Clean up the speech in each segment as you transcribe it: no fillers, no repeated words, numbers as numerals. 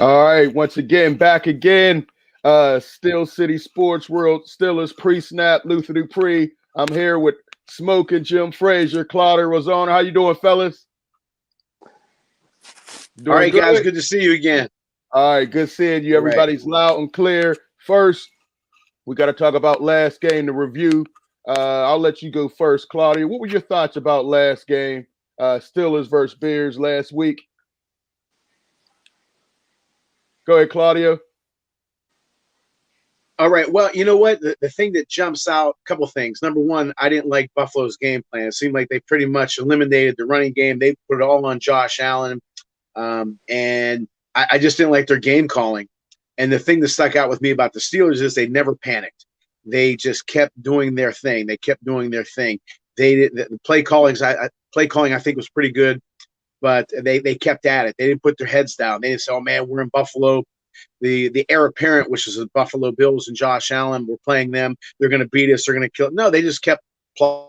All right, once again, back again. Still City Sports World, Steelers pre-snap, Luther Dupree. I'm here with Smokin, Jim Frazier, Claudio Rosona. How you doing, fellas? All Doing right, guys, good? good to see you again. All right, good seeing you. All right. Everybody's loud and clear. First, we got to talk about last game, the review. I'll let you go first, Claudia. What were your thoughts about last game? Steelers versus Bears last week. Go ahead, Claudia. All right. Well, you know what? The thing that jumps out, a couple things. Number one, I didn't like Buffalo's game plan. It seemed like they pretty much eliminated the running game. They put it all on Josh Allen. And I just didn't like their game calling. And the thing that stuck out with me about the Steelers is they never panicked. They just kept doing their thing. They kept doing their thing. The play calling I think was pretty good, but they kept at it. They didn't put their heads down. They didn't say, "Oh man, we're in Buffalo. The heir apparent, which is the Buffalo Bills and Josh Allen, we're playing them. They're going to beat us. They're going to kill." No, they just kept playing.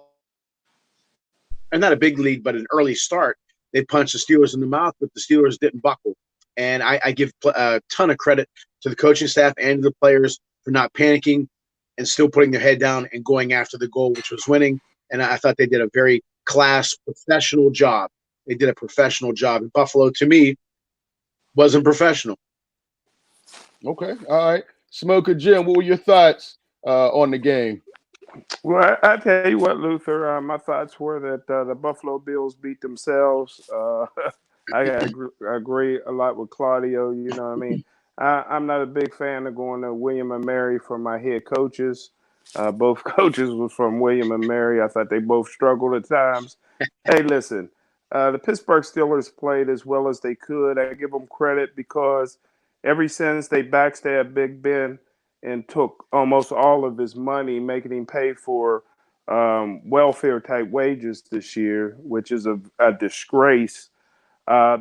And not a big lead, but an early start. They punched the Steelers in the mouth, but the Steelers didn't buckle. And I give a ton of credit to the coaching staff and to the players for not panicking and still putting their head down and going after the goal, which was winning. And I thought they did a very class, professional job. They did a professional job. And Buffalo, to me, wasn't professional. Okay, all right. Smoker Jim, what were your thoughts on the game? Well, I tell you what, Luther. My thoughts were that the Buffalo Bills beat themselves. I agree a lot with Claudio. You know what I mean? I'm not a big fan of going to William and Mary for my head coaches. Both coaches was from William and Mary. I thought they both struggled at times. Hey, listen, the Pittsburgh Steelers played as well as they could. I give them credit because ever since they backstabbed Big Ben and took almost all of his money, making him pay for welfare type wages this year, which is a disgrace.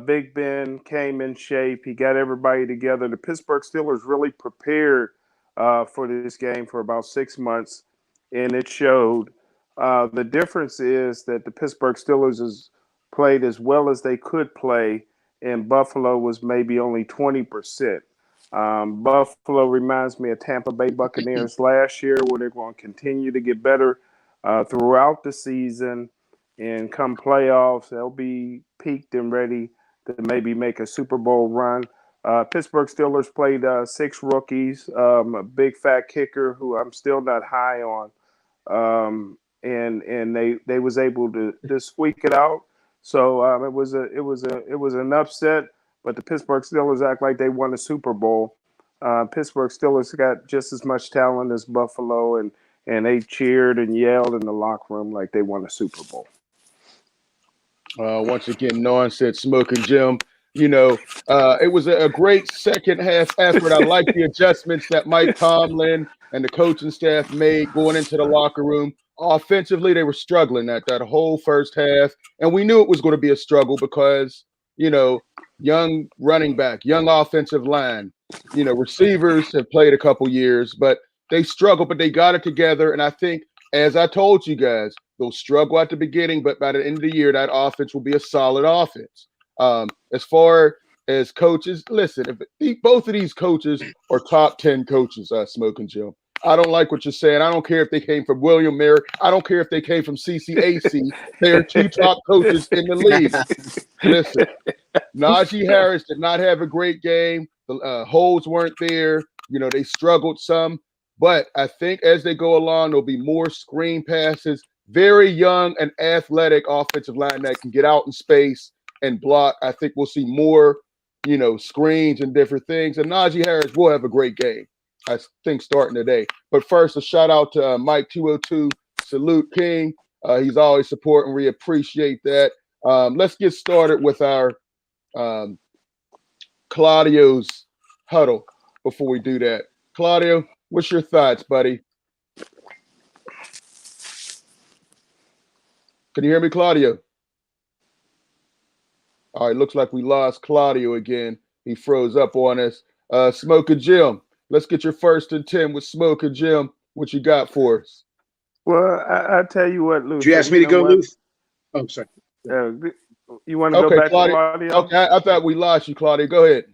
Big Ben came in shape. He got everybody together. The Pittsburgh Steelers really prepared for this game for about 6 months, and it showed. The difference is that the Pittsburgh Steelers has played as well as they could play, and Buffalo was maybe only 20%. Buffalo reminds me of Tampa Bay Buccaneers last year, where they're going to continue to get better throughout the season. And come playoffs, they'll be peaked and ready to maybe make a Super Bowl run. Pittsburgh Steelers played six rookies, a big fat kicker who I'm still not high on, and they was able to squeak it out. So it was an upset, but the Pittsburgh Steelers act like they won a Super Bowl. Pittsburgh Steelers got just as much talent as Buffalo, and they cheered and yelled in the locker room like they won a Super Bowl. Once again, Norn said Smoking Jim. You know, it was a great second half effort. I like the adjustments that Mike Tomlin and the coaching staff made going into the locker room. Offensively, they were struggling at that whole first half, and we knew it was going to be a struggle because young running back, young offensive line, receivers have played a couple years, but they struggled, but they got it together. And I think, as I told you guys, they'll struggle at the beginning, but by the end of the year, that offense will be a solid offense. As far as coaches, listen, if both of these coaches are top 10 coaches, Smoking Joe. I don't like what you're saying. I don't care if they came from William Mary. I don't care if they came from CCAC. They are two top coaches in the league. Listen, Najee Harris did not have a great game. The holes weren't there. They struggled some. But I think as they go along, there'll be more screen passes. Very young and athletic offensive line that can get out in space and block. I think we'll see more, screens and different things. And Najee Harris will have a great game, I think, starting today. But first, a shout out to Mike 202. Salute King. He's always supporting. We appreciate that. Let's get started with our Claudio's huddle before we do that. Claudio, what's your thoughts, buddy? Can you hear me, Claudio? All right, looks like we lost Claudio again. He froze up on us. Smoker Jim, let's get your first and 10 with Smoker Jim. What you got for us? Well, I tell you what, Did you Luther. ask me You to know go, what? Luth? Oh, sorry. You want to go Okay, back to Claudio. Claudio? Okay, I thought we lost you, Claudio. Go ahead.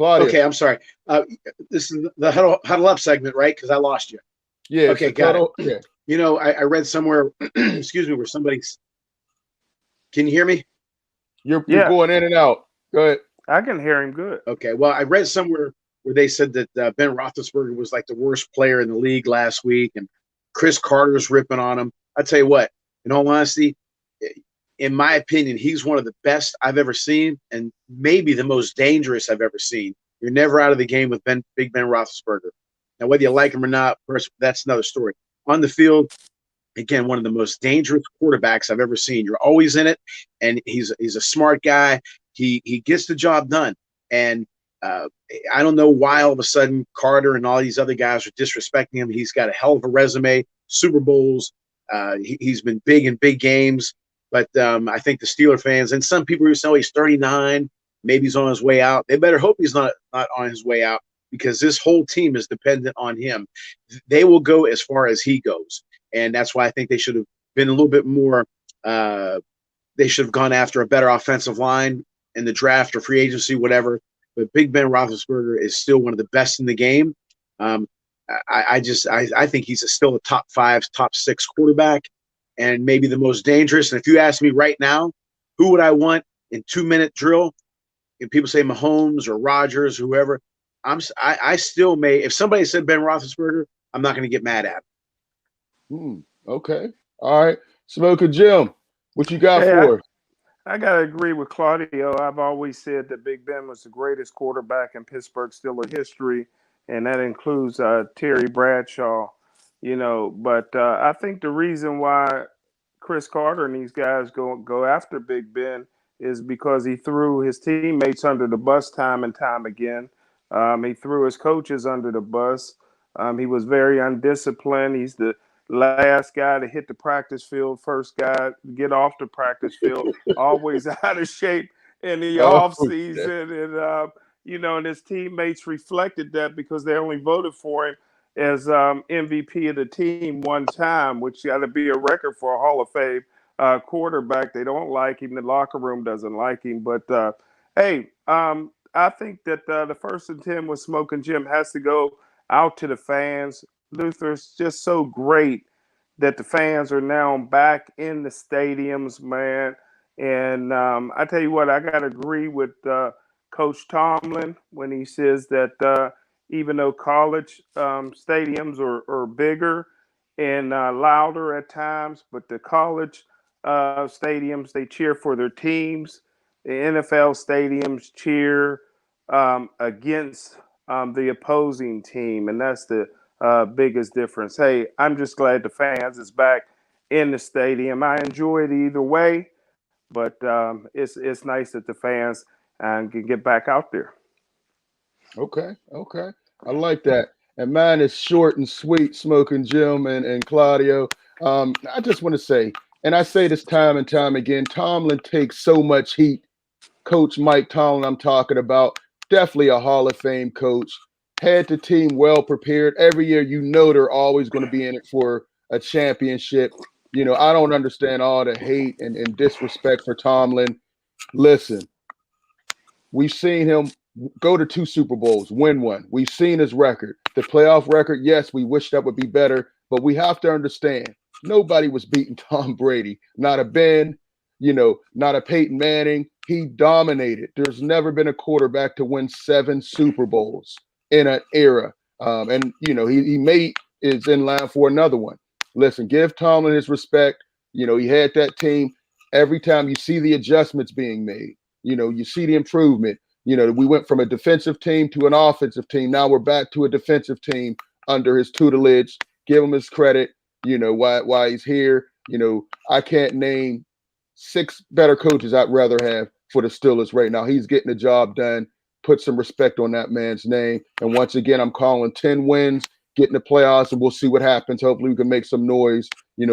Claudio. Okay, I'm sorry. This is the huddle up segment, right? Because I lost you. Yeah. Okay, got it. You know, I read somewhere, excuse me, where somebody's. Can you hear me? You're Yeah, going in and out. Go ahead. I can hear him good. Okay. Well, I read somewhere where they said that Ben Roethlisberger was like the worst player in the league last week, and Chris Carter's ripping on him. I tell you what, in all honesty, in my opinion, he's one of the best I've ever seen, and maybe the most dangerous I've ever seen. You're never out of the game with Big Ben Roethlisberger. Now, whether you like him or not, that's another story. On the field, again, one of the most dangerous quarterbacks I've ever seen. You're always in it, and he's a smart guy. He gets the job done, and uh, I don't know why all of a sudden Carter and all these other guys are disrespecting him. He's got a hell of a resume, Super Bowls. He's been big in big games, but I think the Steeler fans and some people who say, oh, he's 39, maybe he's on his way out. They better hope he's not on his way out, because this whole team is dependent on him. They will go as far as he goes. And that's why I think they should have been a little bit more they should have gone after a better offensive line in the draft or free agency, whatever. But Big Ben Roethlisberger is still one of the best in the game. Um, I think he's still a top 5, top 6 quarterback, and maybe the most dangerous. And if you ask me right now, who would I want in 2-minute drill? If people say Mahomes or Rodgers, whoever, I still may. If somebody said Ben Roethlisberger, I'm not going to get mad at him. Okay. All right. Smokin' Jim, what you got Hey, for us? I got to agree with Claudio. I've always said that Big Ben was the greatest quarterback in Pittsburgh Steelers history, and that includes Terry Bradshaw. But I think the reason why Chris Carter and these guys go after Big Ben is because he threw his teammates under the bus time and time again. He threw his coaches under the bus. He was very undisciplined. He's the last guy to hit the practice field, first guy to get off the practice field, always out of shape in the Oh, off season. And his teammates reflected that because they only voted for him as MVP of the team one time, which got to be a record for a Hall of Fame quarterback. They don't like him. The locker room doesn't like him. But hey, I think that the first and 10 with Smokin' Jim has to go out to the fans. Luther's just so great that the fans are now back in the stadiums, man. And I tell you what, I got to agree with Coach Tomlin when he says that even though college stadiums are bigger and louder at times, but the college stadiums, they cheer for their teams. The NFL stadiums cheer against the opposing team, and that's the biggest difference. Hey, I'm just glad the fans is back in the stadium. I enjoy it either way, but it's nice that the fans can get back out there. Okay. Okay. I like that. And mine is short and sweet, Smokin' Jim and Claudio. I just want to say, and I say this time and time again, Tomlin takes so much heat. Coach Mike Tomlin, I'm talking about, definitely a Hall of Fame coach. Had the team well prepared. Every year, they're always going to be in it for a championship. I don't understand all the hate and disrespect for Tomlin. Listen, we've seen him go to 2 Super Bowls, win one. We've seen his record. The playoff record, yes, we wish that would be better, but we have to understand nobody was beating Tom Brady. Not a Ben, not a Peyton Manning. He dominated. There's never been a quarterback to win 7 Super Bowls in an era. And he is in line for another one. Listen, give Tomlin his respect. He had that team. Every time you see the adjustments being made, you see the improvement. We went from a defensive team to an offensive team. Now we're back to a defensive team under his tutelage. Give him his credit, why he's here. I can't name 6 better coaches I'd rather have for the Steelers right now. He's getting the job done. Put some respect on that man's name. And once again, I'm calling 10 wins, getting the playoffs, and we'll see what happens. Hopefully we can make some noise.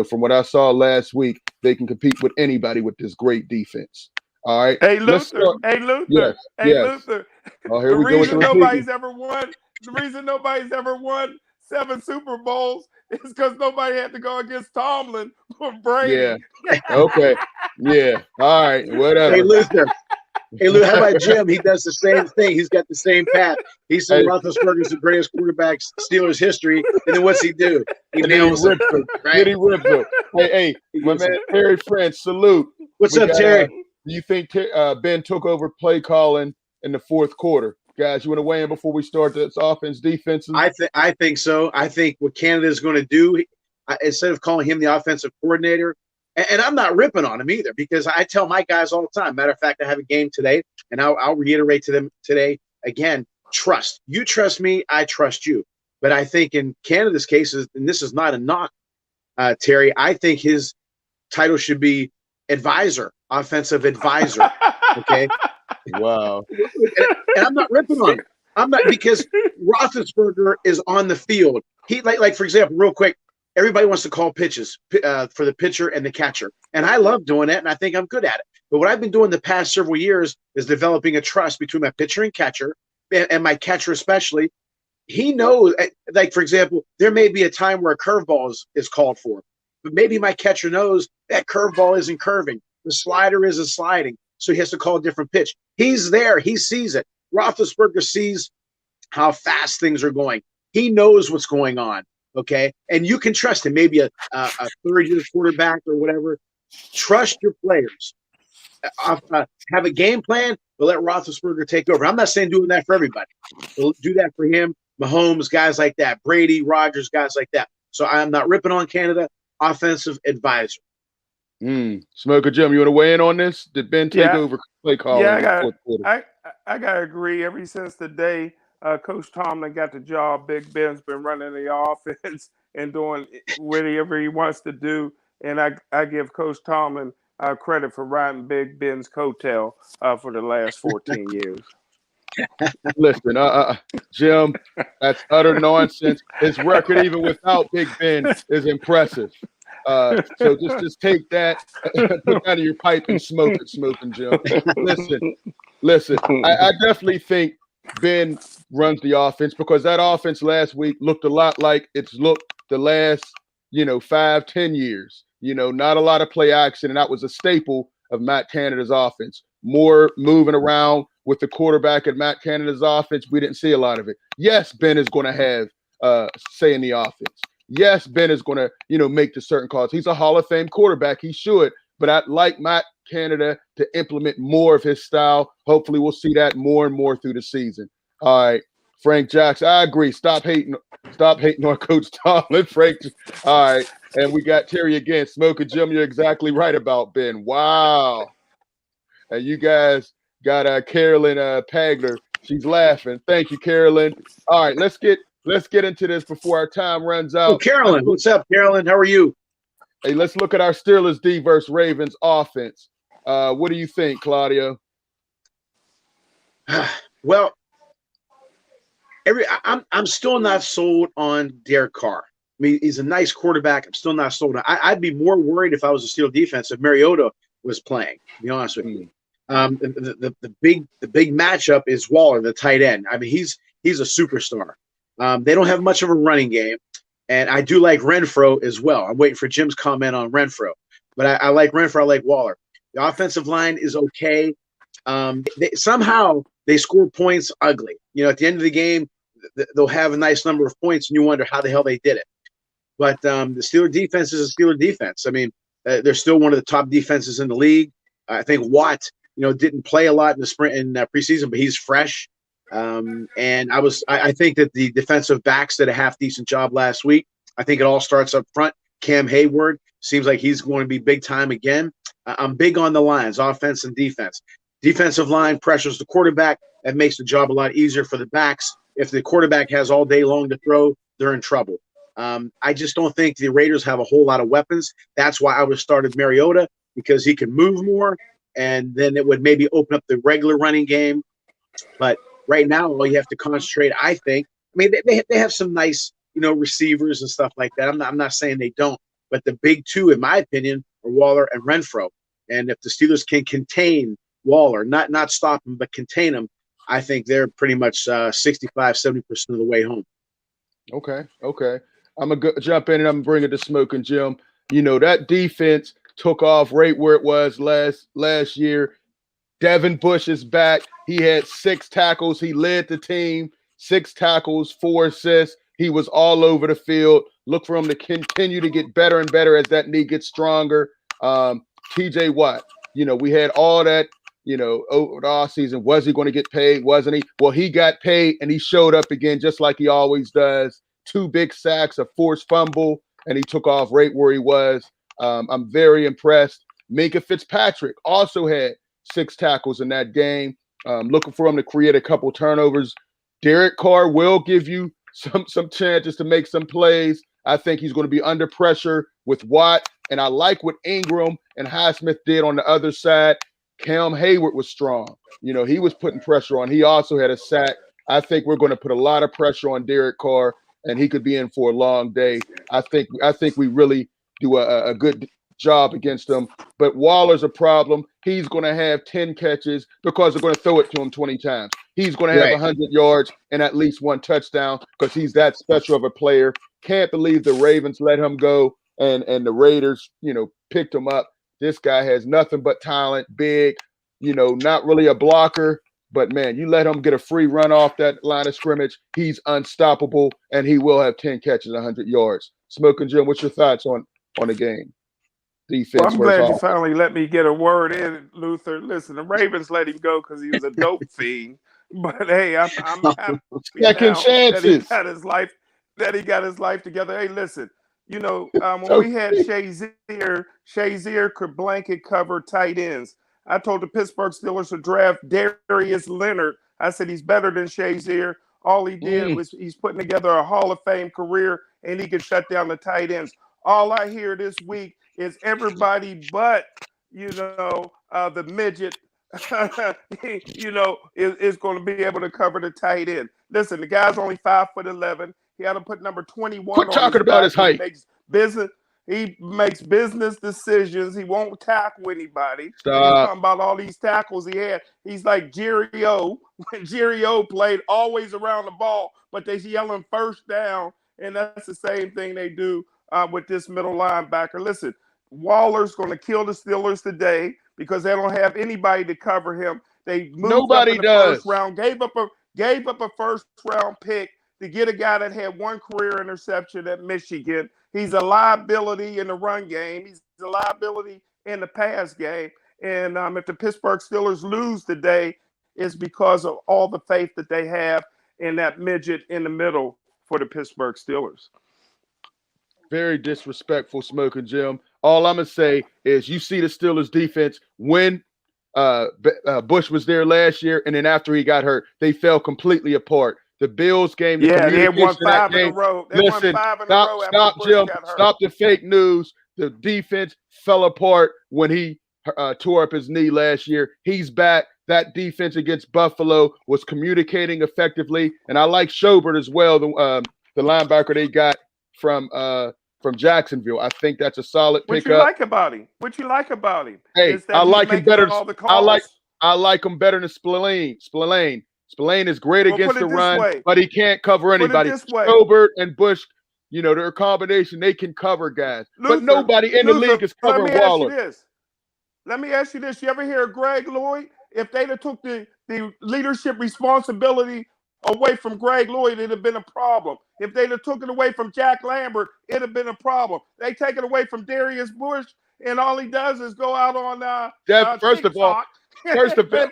From what I saw last week, they can compete with anybody with this great defense. All right. Hey Let's Luther, start. hey Luther, Yes. hey Yes. Luther. Oh, here The we go with the reason repeating. the reason nobody's ever won 7 Super Bowls is because nobody had to go against Tomlin for Yeah. Brady. Okay. Yeah. All right. Hey, Whatever. Luther. Hey, Lou, how about Jim? He does the same thing. He's got the same path. He said Hey. Roethlisberger's the greatest quarterback Steelers history, and then what's he do? He And then nails he it, rips them. right? Then he rips them. Hey, He my gets man it. Terry French, salute. What's We up, got, Terry? do you think Ben took over play calling in the fourth quarter? Guys, you want to weigh in before we start this offense, defense? I think so. I think what Canada is going to do, instead of calling him the offensive coordinator, and I'm not ripping on him either, because I tell my guys all the time. Matter of fact, I have a game today, and I'll reiterate to them today again: trust. You trust me, I trust you. But I think in Canada's case, and this is not a knock, Terry, I think his title should be advisor, offensive advisor. Okay. Wow. And I'm not ripping on him. I'm not, because Roethlisberger is on the field. He like for example, real quick, everybody wants to call pitches for the pitcher and the catcher, and I love doing that, and I think I'm good at it. But what I've been doing the past several years is developing a trust between my pitcher and catcher, and my catcher especially. He knows, like for example, there may be a time where a curveball is called for, but maybe my catcher knows that curveball isn't curving, the slider isn't sliding, so he has to call a different pitch. He's there, he sees it. Roethlisberger sees how fast things are going. He knows what's going on, okay? And you can trust him. Maybe a third-year quarterback or whatever. Trust your players. Have a game plan, but let Roethlisberger take over. I'm not saying doing that for everybody. We'll do that for him, Mahomes, guys like that, Brady, Rodgers, guys like that. So I'm not ripping on Canada. Offensive advisor. Smoker Jim, you want to weigh in on this? Did Ben take over play calling in the fourth quarter? I gotta agree. Ever since the day Coach Tomlin got the job, Big Ben's been running the offense and doing whatever he wants to do. And I give Coach Tomlin credit for riding Big Ben's coattail for the last 14 years. Listen, Jim, that's utter nonsense. His record, even without Big Ben, is impressive. So just take that, put that in your pipe and smoke it, Smokin' Jim. Listen. I definitely think Ben runs the offense, because that offense last week looked a lot like it's looked the last, 5-10 years. Not a lot of play action, and that was a staple of Matt Canada's offense. More moving around with the quarterback at Matt Canada's offense. We didn't see a lot of it. Yes, Ben is going to have say in the offense. Yes, Ben is going to, make the certain calls. He's a Hall of Fame quarterback. He should. But I'd like Matt Canada to implement more of his style. Hopefully we'll see that more and more through the season. All right, Frank Jackson. I agree. Stop hating on Coach Tomlin, Frank. All right. And we got Terry again. Smokin' Jim, you're exactly right about Ben. Wow. And you guys got Carolyn Pagler. She's laughing. Thank you, Carolyn. All right, let's get into this before our time runs out. Oh, Carolyn, what's up, Carolyn? How are you? Hey, let's look at our Steelers D versus Ravens offense. What do you think, Claudio? Well, I'm still not sold on Derek Carr. I mean, he's a nice quarterback. I'm still not sold on. I'd be more worried if I was a Steelers defense if Mariota was playing, to be honest with you. The big matchup is Waller, the tight end. I mean, he's a superstar. They don't have much of a running game, and I do like Renfro as well. I'm waiting for Jim's comment on Renfro, but I like Renfro. I like Waller. The offensive line is okay. Somehow they score points ugly. At the end of the game, they'll have a nice number of points, and you wonder how the hell they did it. But the Steelers defense is a Steelers defense. I mean, they're still one of the top defenses in the league. I think Watt, didn't play a lot in the sprint in preseason, but he's fresh. And I think that the defensive backs did a half decent job last week. I think it all starts up front. Cam Hayward seems like he's going to be big time again. I'm big on the lines, offense and defense. Defensive line pressures the quarterback. That makes the job a lot easier for the backs. If the quarterback has all day long to throw, they're in trouble. I just don't think the Raiders have a whole lot of weapons. That's why I would have started Mariota, because he can move more, and then it would maybe open up the regular running game. But right now, all you have to concentrate, I think. I mean, they have some nice, receivers and stuff like that. I'm not saying they don't, but the big two, in my opinion, are Waller and Renfro. And if the Steelers can contain Waller, not stop him, but contain him, I think they're pretty much 65-70% of the way home. Okay. I'm going to jump in and I'm going to bring it to Smokin' Jim. That defense took off right where it was last year. Devin Bush is back. He had 6 tackles. He led the team. 6 tackles, 4 assists. He was all over the field. Look for him to continue to get better and better as that knee gets stronger. TJ Watt, we had all that, over the offseason. Was he going to get paid? Wasn't he? Well, he got paid and he showed up again just like he always does. 2 big sacks, a forced fumble, and he took off right where he was. I'm very impressed. Minka Fitzpatrick also had 6 tackles in that game. Looking for him to create a couple turnovers. Derek Carr will give you some chances to make some plays. I think he's going to be under pressure with Watt, and I like what Ingram and Highsmith did on the other side. Cam Hayward was strong. He was putting pressure on. He also had a sack. I think we're going to put a lot of pressure on Derek Carr, and he could be in for a long day. I think we really do a good job against him. But Waller's a problem. He's going to have 10 catches because they're going to throw it to him 20 times. He's going to have 100 yards and at least 1 touchdown because he's that special of a player. Can't believe the Ravens let him go and the Raiders, picked him up. This guy has nothing but talent, big, not really a blocker. But, man, you let him get a free run off that line of scrimmage, he's unstoppable, and he will have 10 catches, 100 yards. Smokin' Jim, what's your thoughts on the game? Defense. Well, I'm glad you finally let me get a word in, Luther. Listen, the Ravens let him go because he was a dope fiend. But hey, I'm happy second chances that he got his life together. Hey, listen, when we had Shazier could blanket cover tight ends. I told the Pittsburgh Steelers to draft Darius Leonard. I said he's better than Shazier. All he did was he's putting together a Hall of Fame career, and he can shut down the tight ends. All I hear this week is everybody but, the midget, is going to be able to cover the tight end. Listen, the guy's only 5'11". He had to put number 21 Quit on talking about his height. He makes business decisions. He won't tackle anybody. Stop. He's talking about all these tackles he had. He's like Jerry O. When Jerry O played always around the ball, but they yelling first down, and that's the same thing they do with this middle linebacker. Listen, Waller's going to kill the Steelers today because they don't have anybody to cover him. They moved up in the first round, gave up a first round pick to get a guy that had 1 career interception at Michigan. He's a liability in the run game. He's a liability in the pass game. And if the Pittsburgh Steelers lose today, it's because of all the faith that they have in that midget in the middle for the Pittsburgh Steelers. Very disrespectful, Smokin' Jim. All I'm going to say is you see the Steelers defense when Bush was there last year, and then after he got hurt, they fell completely apart. The Bills game, they won 5 in a row. Listen, stop, Jim. Stop the fake news. The defense fell apart when he tore up his knee last year. He's back. That defense against Buffalo was communicating effectively, and I like Schobert as well, the linebacker they got from Jacksonville. I think that's a solid pickup. What you like about him? Hey, I like him better. I like him better than Spillane. Spillane is great against the run, but he can't cover anybody. Schobert and Bush, they're a combination. They can cover guys, but nobody in the league is covering Waller. Let me ask you this. You ever hear of Greg Lloyd? If they'd have took the leadership responsibility away from Greg Lloyd, it'd have been a problem. If they'd have took it away from Jack Lambert, it'd have been a problem. They take it away from Darius Bush, and all he does is go out on first of all, his name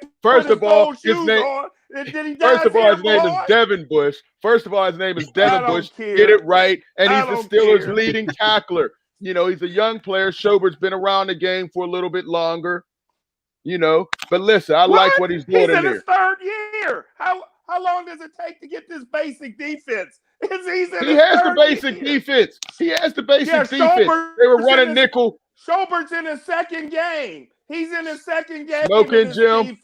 is Devin Bush. First of all, his name is Devin Bush. Get it right, and he's the Steelers' leading tackler. He's a young player. Schobert's been around the game for a little bit longer. But listen, I like what he's doing in his 3rd year. How long does it take to get this basic defense? He has the basic defense. He has the basic defense. They were running nickel. Schobert's in his 2nd game. He's in his 2nd game. Smokin' Jim,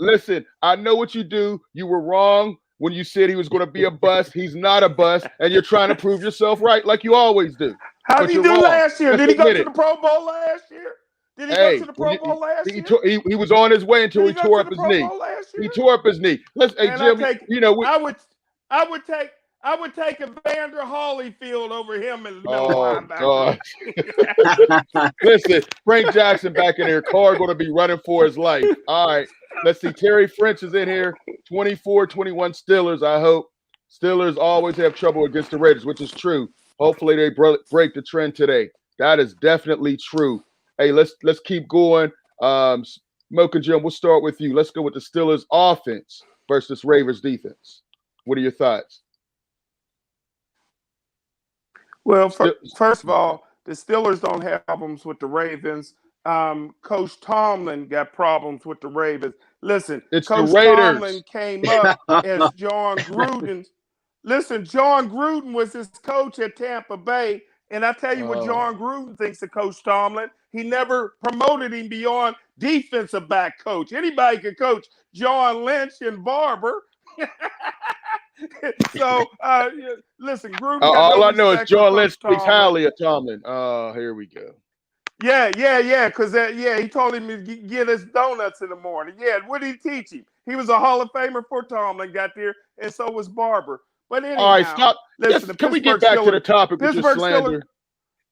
listen, I know what you do. You were wrong when you said he was going to be a bust. He's not a bust, and you're trying to prove yourself right like you always do. How did he do last year? Did he go to the Pro Bowl last year? Did he go to the Pro Bowl last year? He was on his way until he tore up his knee. He tore up his knee. Jim, I would take I would take Evander Holyfield over him as middle Oh, linebacker. God. Listen, Frank Jackson back in here. Carr going to be running for his life. All right. Let's see. Terry French is in here. 24-21 Steelers, I hope. Steelers always have trouble against the Raiders, which is true. Hopefully they break the trend today. That is definitely true. Hey, let's keep going. Smokin' Jim, we'll start with you. Let's go with the Steelers offense versus Ravens defense. What are your thoughts? Well, first of all, the Steelers don't have problems with the Ravens. Coach Tomlin got problems with the Ravens. Listen, it's Coach the Raiders. Tomlin came up as John Gruden. Listen, John Gruden was his coach at Tampa Bay. And I tell you what John Gruden thinks of Coach Tomlin. He never promoted him beyond defensive back coach. Anybody can coach John Lynch and Barber. So, listen, Gruden got all no I know is respect for John Coach Lynch speaks Tomlin. highly of Tomlin. Here we go. Yeah, because he told him to get his donuts in the morning. Yeah, what did he teach him? He was a Hall of Famer before Tomlin got there, and so was Barber. But anyhow, all right, stop. Listen, Can we get back to the topic with your slander?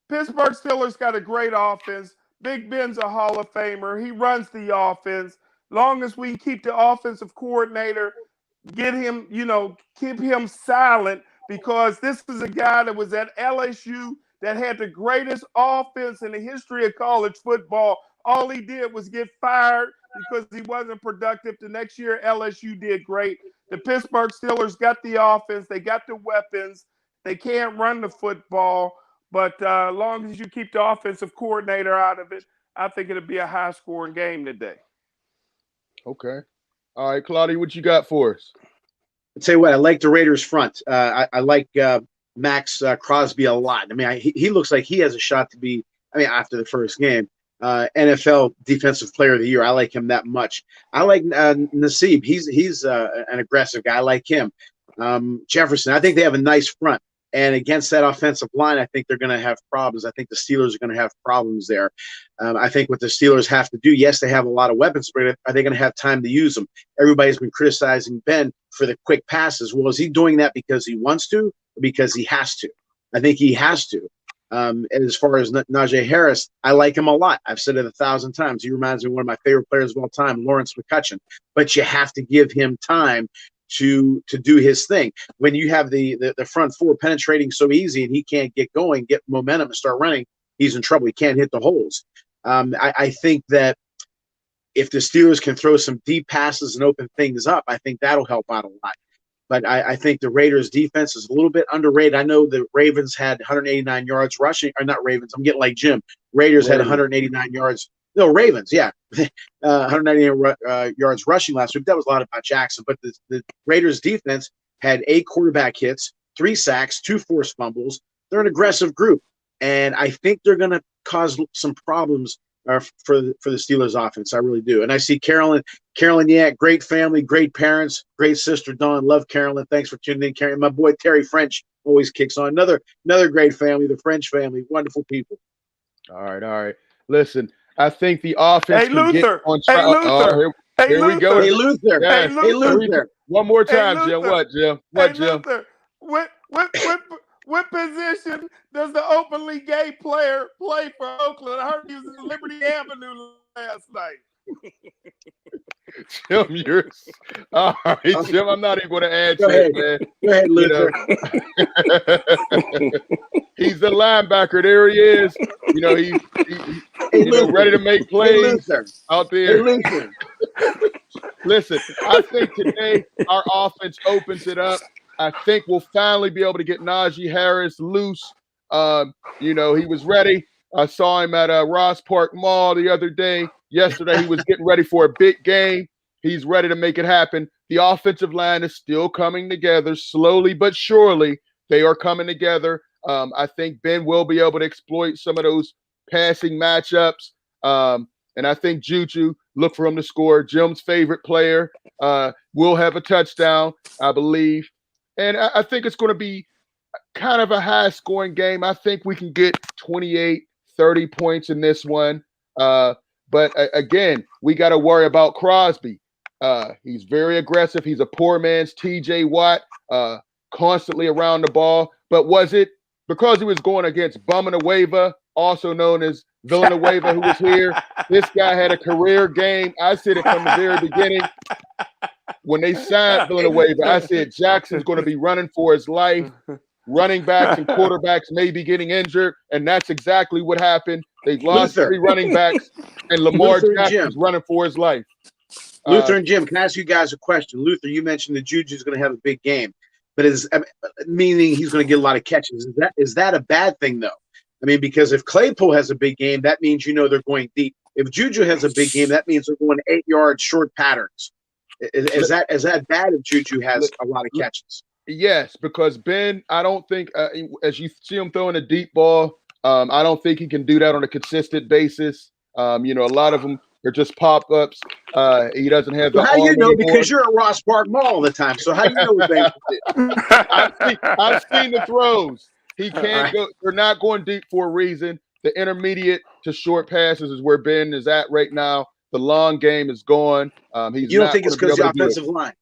Pittsburgh Steelers got a great offense. Big Ben's a Hall of Famer. He runs the offense. Long as we keep the offensive coordinator, get him, keep him silent, because this is a guy that was at LSU that had the greatest offense in the history of college football. All he did was get fired because he wasn't productive. The next year, LSU did great. The Pittsburgh Steelers got the offense. They got the weapons. They can't run the football. But as long as you keep the offensive coordinator out of it, I think it'll be a high-scoring game today. Okay. All right, Claudio, what you got for us? I'll tell you what, I like the Raiders front. I like Max Crosby a lot. I mean, he looks like he has a shot to be, after the first game, NFL Defensive Player of the Year. I like him that much. I like Nassib. He's an aggressive guy. I like him. Jefferson, I think they have a nice front. And against that offensive line, I think they're going to have problems. I think the Steelers are going to have problems there. I think what the Steelers have to do, yes, they have a lot of weapons, but are they going to have time to use them? Everybody's been criticizing Ben for the quick passes. Well, is he doing that because he wants to or because he has to? I think he has to. And as far as Najee Harris, I like him a lot. I've said it 1,000 times. He reminds me of one of my favorite players of all time, Lawrence McCutcheon. But you have to give him time to do his thing. When you have the front four penetrating so easy and he can't get going, get momentum and start running, he's in trouble. He can't hit the holes. I think that if the Steelers can throw some deep passes and open things up, I think that'll help out a lot. But I think the Raiders' defense is a little bit underrated. I know the Ravens had 189 yards rushing, or not Ravens. I'm getting like Jim. Raiders had 189 yards. No, Ravens, yeah. 198 yards rushing last week. That was a lot about Jackson. But the Raiders' defense had 8 quarterback hits, 3 sacks, 2 forced fumbles. They're an aggressive group. And I think they're going to cause some problems for the Steelers' offense. I really do. And I see Carolyn, yeah, great family, great parents, great sister, Dawn. Love Carolyn. Thanks for tuning in, Carolyn. My boy Terry French always kicks on. Another great family, the French family. Wonderful people. All right. Listen, I think the offense Hey, Luther. On track. Here we go. Hey, Luther. Yes. Hey, Luther. One more time, Jim. What, Jim? Jim? Luther. What position does the openly gay player play for Oakland? I heard he was in Liberty Avenue last night. Jim, all right, Jim. I'm not even going to add to it, man. Go ahead, Luther. He's the linebacker. There he is. He's ready to make plays out there. Listen, I think today our offense opens it up. I think we'll finally be able to get Najee Harris loose. He was ready. I saw him at Ross Park Mall the other day. Yesterday, he was getting ready for a big game. He's ready to make it happen. The offensive line is still coming together slowly but surely. They are coming together. I think Ben will be able to exploit some of those passing matchups. And I think Juju, look for him to score. Jim's favorite player will have a touchdown, I believe. And I think it's going to be kind of a high-scoring game. I think we can get 28, 30 points in this one. But again, we got to worry about Crosby. He's very aggressive. He's a poor man's TJ Watt. constantly around the ball. But was it because he was going against Buminanueva, also known as Villanueva, who was here? This guy had a career game. I said it from the very beginning. When they signed Villanueva, I said Jackson's going to be running for his life. Running backs and quarterbacks may be getting injured, and that's exactly what happened. They've lost 3 running backs, and Lamar Jackson's running for his life. Luther and Jim, can I ask you guys a question? Luther, you mentioned that Juju's going to have a big game, but meaning he's going to get a lot of catches. Is that a bad thing, though? I mean, because if Claypool has a big game, that means they're going deep. If Juju has a big game, that means they're going 8-yard short patterns. Is that bad if Juju has a lot of catches? Yes, because Ben, I don't think, as you see him throwing a deep ball, I don't think he can do that on a consistent basis. A lot of them are just pop-ups. He doesn't have the how arm you know? anymore. Because you're at Ross Park Mall all the time. So how you know what Ben can do? I've seen the throws. He can't go. They're not going deep for a reason. The intermediate to short passes is where Ben is at right now. The long game is gone. You don't think it's because of the offensive line?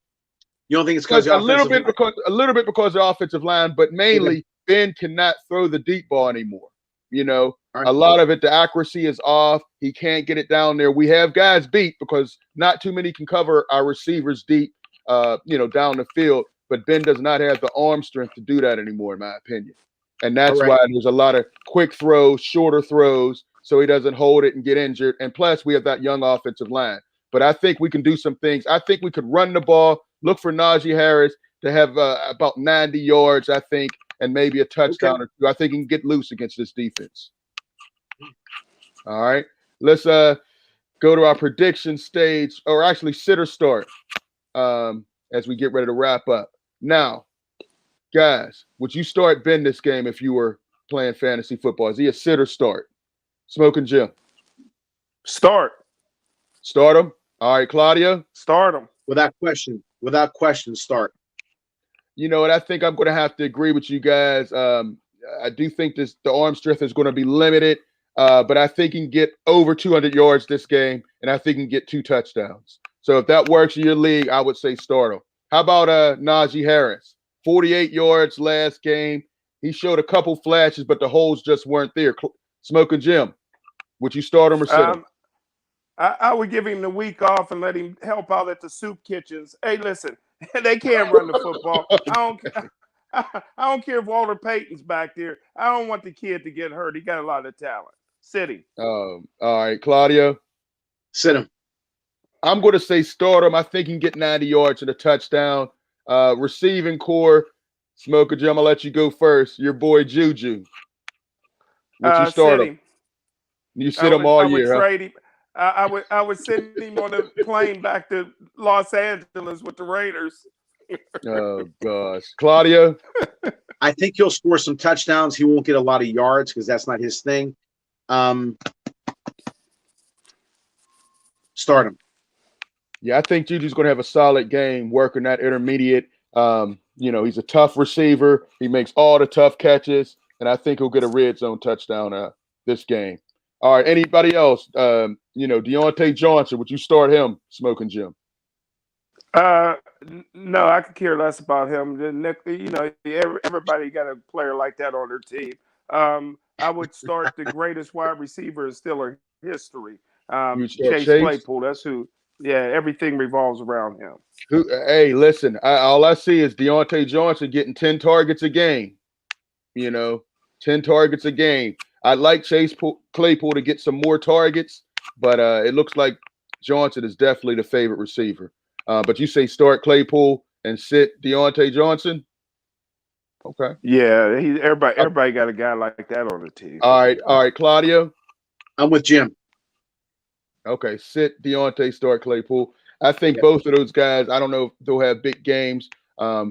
You don't think it's because a little bit because of the offensive line, but mainly Ben cannot throw the deep ball anymore. A lot of it, the accuracy is off. He can't get it down there. We have guys beat because not too many can cover our receivers deep, down the field. But Ben does not have the arm strength to do that anymore, in my opinion. And that's why there's a lot of quick throws, shorter throws, so he doesn't hold it and get injured. And plus, we have that young offensive line. But I think we can do some things. I think we could run the ball, look for Najee Harris to have about 90 yards, I think, and maybe a touchdown or two. I think he can get loose against this defense. All right. Let's go to our prediction stage, or actually sit or start, as we get ready to wrap up. Now, guys, would you start Ben this game if you were playing fantasy football? Is he a sit or start? Smokin' Jim. Start him. All right, Claudio. Start him. Without question, start. You know what? I think I'm going to have to agree with you guys. I do think the arm strength is going to be limited, but I think he can get over 200 yards this game, and I think he can get 2 touchdowns. So if that works in your league, I would say start him. How about Najee Harris? 48 yards last game. He showed a couple flashes, but the holes just weren't there. Smokin' Jim, would you start him or sit him? I would give him the week off and let him help out at the soup kitchens. Hey, listen, they can't run the football. I don't care if Walter Payton's back there. I don't want the kid to get hurt. He got a lot of talent. Sit him. All right, Claudio. Sit him. I'm going to say start him. I think he can get 90 yards and a touchdown. Receiving core, Smokin' Jim, I'll let you go first. Your boy Juju. Would you start him? You sit him all year, trade him. I would send him on a plane back to Los Angeles with the Raiders. Oh, gosh. Claudio? I think he'll score some touchdowns. He won't get a lot of yards because that's not his thing. Start him. Yeah, I think Juju's going to have a solid game working that intermediate. He's a tough receiver. He makes all the tough catches, and I think he'll get a red zone touchdown this game. All right, anybody else? Deontay Johnson, would you start him, Smokin' Jim? No, I could care less about him. Everybody got a player like that on their team. I would start the greatest wide receiver in Steeler history, Chase Claypool. That's who. Yeah, everything revolves around him. Hey, listen, all I see is Deontay Johnson getting 10 targets a game. 10 targets a game. I'd like Chase Claypool to get some more targets, but it looks like Johnson is definitely the favorite receiver. But you say start Claypool and sit Deontay Johnson? Okay. Yeah, everybody got a guy like that on the team. All right, Claudio? I'm with Jim. Okay, sit Deontay, start Claypool. I think both of those guys, I don't know if they'll have big games. I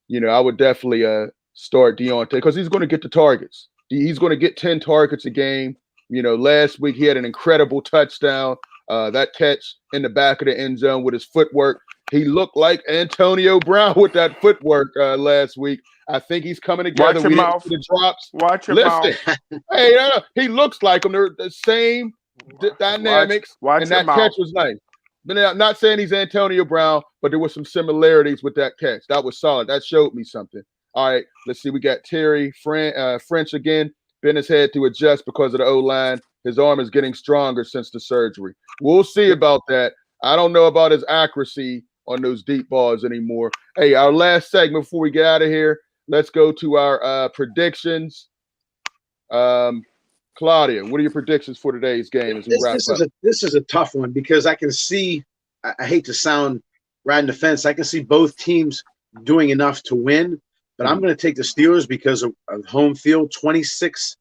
would definitely start Deontay because he's going to get the targets. He's going to get 10 targets a game. Last week he had an incredible touchdown. That catch in the back of the end zone with his footwork. He looked like Antonio Brown with that footwork last week. I think he's coming together. Watch your mouth. The drops. Watch your mouth. Hey, he looks like him. They're the same dynamics. Watch and your that mouth. catch was nice. But I'm not saying he's Antonio Brown, but there were some similarities with that catch. That was solid. That showed me something. All right, let's see. We got Terry French again. Bent his head to adjust because of the O-line. His arm is getting stronger since the surgery. We'll see about that. I don't know about his accuracy on those deep balls anymore. Hey, our last segment before we get out of here, let's go to our predictions. Claudia, what are your predictions for today's game as we wrap up? This is a tough one because I can see, I hate to sound riding the fence, I can see both teams doing enough to win, but I'm going to take the Steelers because of home field, 26-24.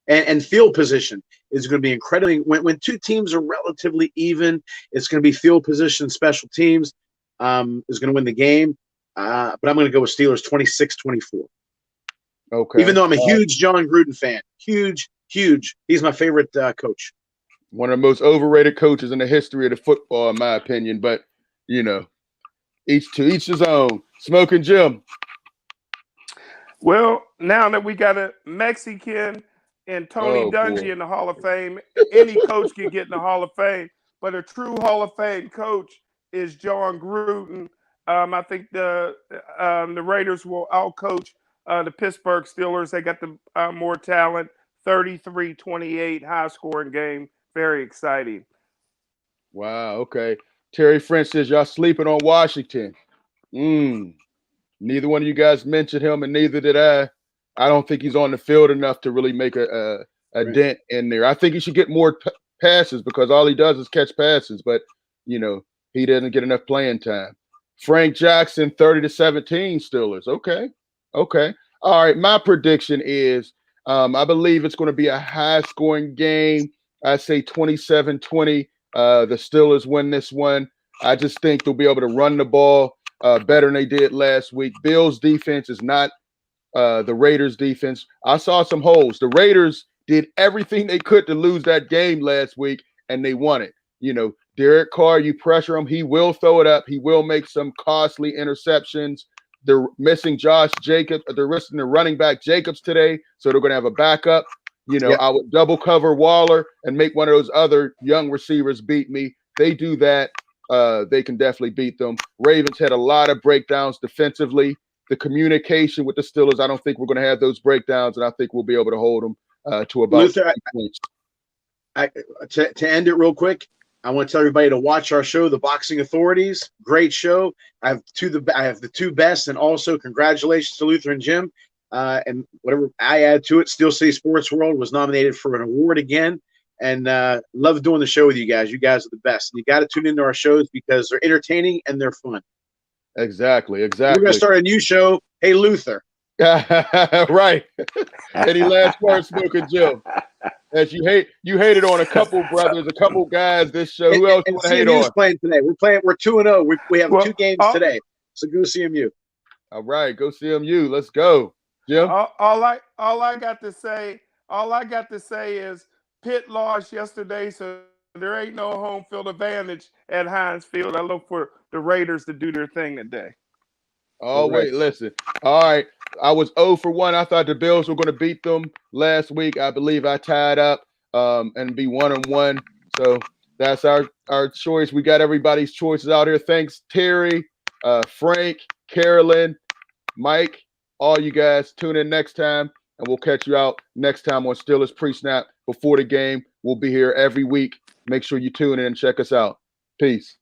And field position is going to be incredibly – when two teams are relatively even, it's going to be field position, special teams is going to win the game. But I'm going to go with Steelers 26-24. Okay. Even though I'm a huge John Gruden fan. Huge. He's my favorite coach. One of the most overrated coaches in the history of the football, in my opinion. But, each to each his own. Smokin' Jim. Well, now that we got a Mexican and Tony Dungy in the Hall of Fame, any coach can get in the Hall of Fame. But a true Hall of Fame coach is John Gruden. I think the Raiders will outcoach the Pittsburgh Steelers. They got the more talent. 33-28, high-scoring game. Very exciting. Wow, okay. Terry French says, y'all sleeping on Washington. Neither one of you guys mentioned him, and neither did I. I don't think he's on the field enough to really make a dent in there. I think he should get more passes because all he does is catch passes, but, he doesn't get enough playing time. Frank Jackson, 30-17 Steelers. Okay. All right, my prediction is I believe it's going to be a high-scoring game. I say 27-20. The Steelers win this one. I just think they'll be able to run the ball better than they did last week. Bills' defense is not the Raiders' defense. I saw some holes. The Raiders did everything they could to lose that game last week, and they won it. Derek Carr, you pressure him, he will throw it up. He will make some costly interceptions. They're missing Josh Jacobs. They're missing the running back Jacobs today, so they're going to have a backup. I would double cover Waller and make one of those other young receivers beat me. They do that. They can definitely beat them. Ravens had a lot of breakdowns defensively. The communication with the Steelers, I don't think we're going to have those breakdowns, and I think we'll be able to hold them to about Luther, points. To end it real quick, I want to tell everybody to watch our show, The Boxing Authorities. Great show. I have the two best, and also congratulations to Luther and Jim. And whatever I add to it, Steel City Sports World was nominated for an award again. And love doing the show with you guys. You guys are the best. And you got to tune into our shows because they're entertaining and they're fun. Exactly. We're going to start a new show. Hey, Luther. Right. Any last words, Smokin' Jim? As you hated on a couple brothers, a couple guys this show. Who else you want to hate on? Playing today. We're 2-0. We have 2 games today. So go CMU. All right, go CMU. Let's go. Jim? All I got to say is Pitt lost yesterday, so there ain't no home field advantage at Heinz Field. I look for the Raiders to do their thing today. Oh, wait, listen. All right. I was 0 for 1. I thought the Bills were going to beat them last week. I believe I tied up and be 1-1. So that's our choice. We got everybody's choices out here. Thanks, Terry, Frank, Carolyn, Mike, all you guys. Tune in next time, and we'll catch you out next time on Steelers Pre-Snap before the game. We'll be here every week. Make sure you tune in and check us out. Peace.